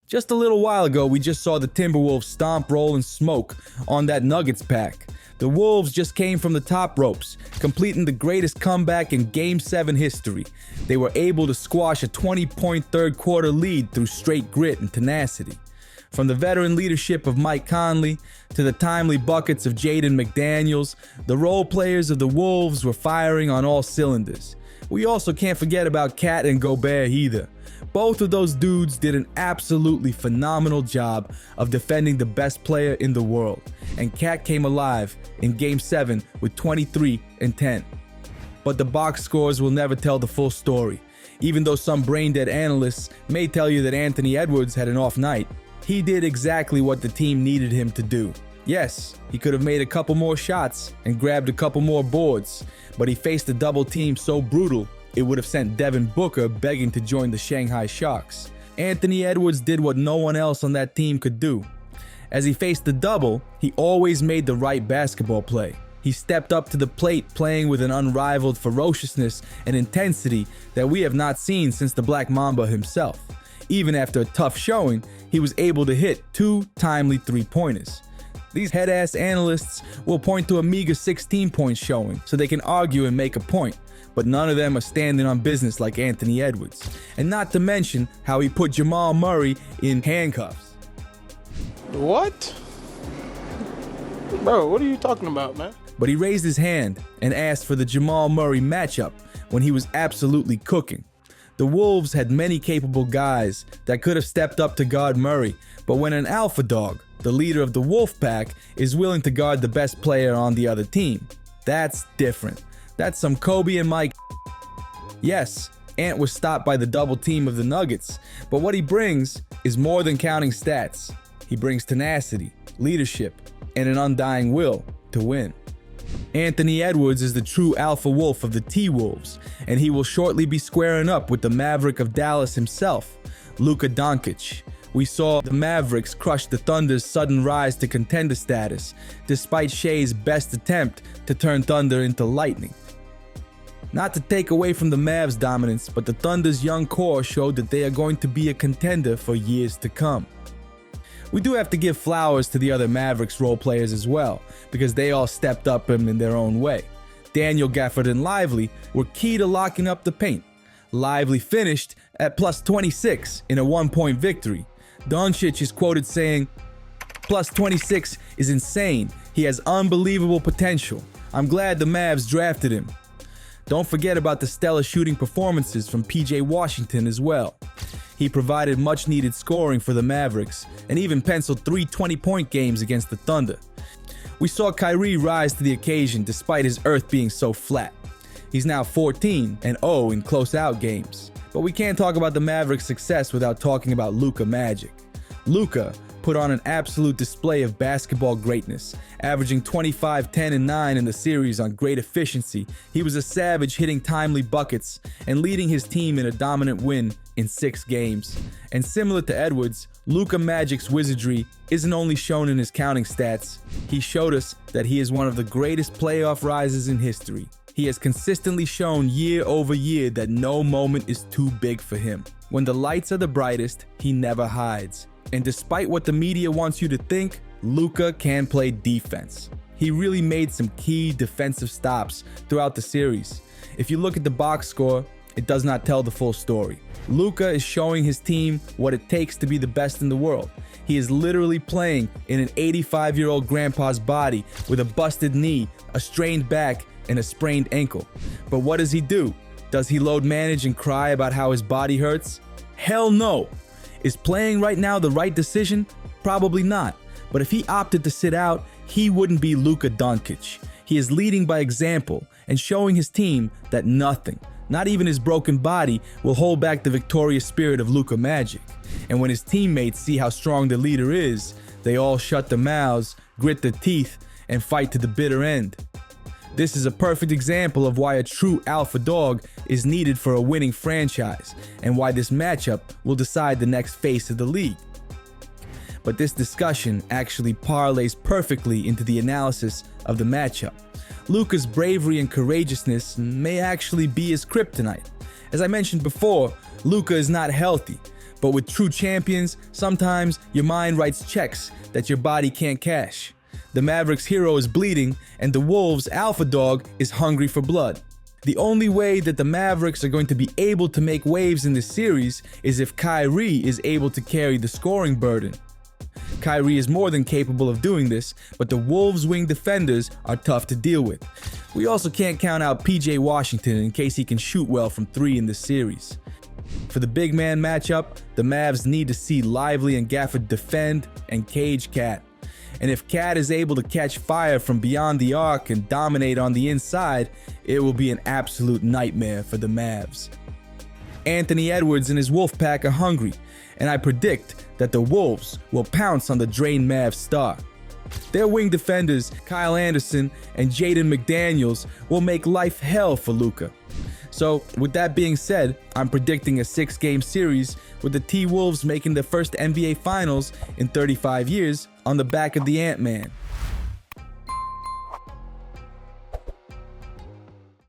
Just a little while ago, we just saw the Timberwolves stomp, roll, and smoke on that Nuggets pack. The Wolves just came from the top ropes, completing the greatest comeback in Game 7 history. They were able to squash a 20-point third quarter lead through straight grit and tenacity. From the veteran leadership of Mike Conley to the timely buckets of Jaden McDaniels, the role players of the Wolves were firing on all cylinders. We also can't forget about Cat and Gobert either. Both of those dudes did an absolutely phenomenal job of defending the best player in the world, and Cat came alive in Game 7 with 23 and 10. But the box scores will never tell the full story. Even though some brain-dead analysts may tell you that Anthony Edwards had an off night, he did exactly what the team needed him to do. Yes, he could have made a couple more shots and grabbed a couple more boards, but he faced a double team so brutal it would have sent Devin Booker begging to join the Shanghai Sharks. Anthony Edwards did what no one else on that team could do. As he faced the double, he always made the right basketball play. He stepped up to the plate, playing with an unrivaled ferociousness and intensity that we have not seen since the Black Mamba himself. Even after a tough showing, he was able to hit 2 timely three-pointers. These head-ass analysts will point to a meager 16-point showing so they can argue and make a point, but none of them are standing on business like Anthony Edwards. And not to mention how he put Jamal Murray in handcuffs. What? Bro, what are you talking about, man? But he raised his hand and asked for the Jamal Murray matchup when he was absolutely cooking. The Wolves had many capable guys that could have stepped up to guard Murray, but when an alpha dog, the leader of the Wolf Pack, is willing to guard the best player on the other team, that's different. That's some Kobe and Mike. Yes, Ant was stopped by the double team of the Nuggets, but what he brings is more than counting stats. He brings tenacity, leadership, and an undying will to win. Anthony Edwards is the true alpha wolf of the T Wolves, and he will shortly be squaring up with the Maverick of Dallas himself, Luka Doncic. We saw the Mavericks crush the Thunder's sudden rise to contender status, despite Shea's best attempt to turn Thunder into lightning. Not to take away from the Mavs' dominance, but the Thunder's young core showed that they are going to be a contender for years to come. We do have to give flowers to the other Mavericks role players as well, because they all stepped up in their own way. Daniel, Gafford, and Lively were key to locking up the paint. Lively finished at plus 26 in a 1-point victory. Doncic is quoted saying, "Plus 26 is insane. He has unbelievable potential. I'm glad the Mavs drafted him." Don't forget about the stellar shooting performances from PJ Washington as well. He provided much-needed scoring for the Mavericks and even penciled 3 20-point games against the Thunder. We saw Kyrie rise to the occasion despite his earth being so flat. He's now 14-0 in close-out games. But we can't talk about the Mavericks' success without talking about Luka Magic. Luka put on an absolute display of basketball greatness, averaging 25, 10, and 9 in the series on great efficiency. He was a savage, hitting timely buckets and leading his team in a dominant win in 6 games. And similar to Edwards, Luka Magic's wizardry isn't only shown in his counting stats. He showed us that he is one of the greatest playoff rises in history. He has consistently shown year over year that no moment is too big for him. When the lights are the brightest, he never hides. And despite what the media wants you to think, Luka can play defense. He really made some key defensive stops throughout the series. If you look at the box score, it does not tell the full story. Luka is showing his team what it takes to be the best in the world. He is literally playing in an 85-year-old grandpa's body with a busted knee, a strained back, and a sprained ankle. But what does he do? Does he load manage and cry about how his body hurts? Hell no! Is playing right now the right decision? Probably not. But if he opted to sit out, he wouldn't be Luka Doncic. He is leading by example and showing his team that nothing, not even his broken body, will hold back the victorious spirit of Luka Magic. And when his teammates see how strong the leader is, they all shut their mouths, grit their teeth, and fight to the bitter end. This is a perfect example of why a true alpha dog is needed for a winning franchise, and why this matchup will decide the next face of the league. But this discussion actually parlays perfectly into the analysis of the matchup. Luka's bravery and courageousness may actually be his kryptonite. As I mentioned before, Luka is not healthy, But with true champions, sometimes your mind writes checks that your body can't cash. The Mavericks hero is bleeding, and the Wolves alpha dog is hungry for blood. The only way that the Mavericks are going to be able to make waves in this series is if Kyrie is able to carry the scoring burden. Kyrie is more than capable of doing this, but the Wolves' wing defenders are tough to deal with. We also can't count out PJ Washington in case he can shoot well from 3 in this series. For the big man matchup, the Mavs need to see Lively and Gafford defend and cage Cat. And if Cat is able to catch fire from beyond the arc and dominate on the inside, it will be an absolute nightmare for the Mavs. Anthony Edwards and his Wolfpack are hungry, and I predict that the Wolves will pounce on the drained Mavs star. Their wing defenders, Kyle Anderson and Jaden McDaniels, will make life hell for Luka. So, with that being said, I'm predicting a 6-game series with the T Wolves making their first NBA Finals in 35 years on the back of the Ant-Man.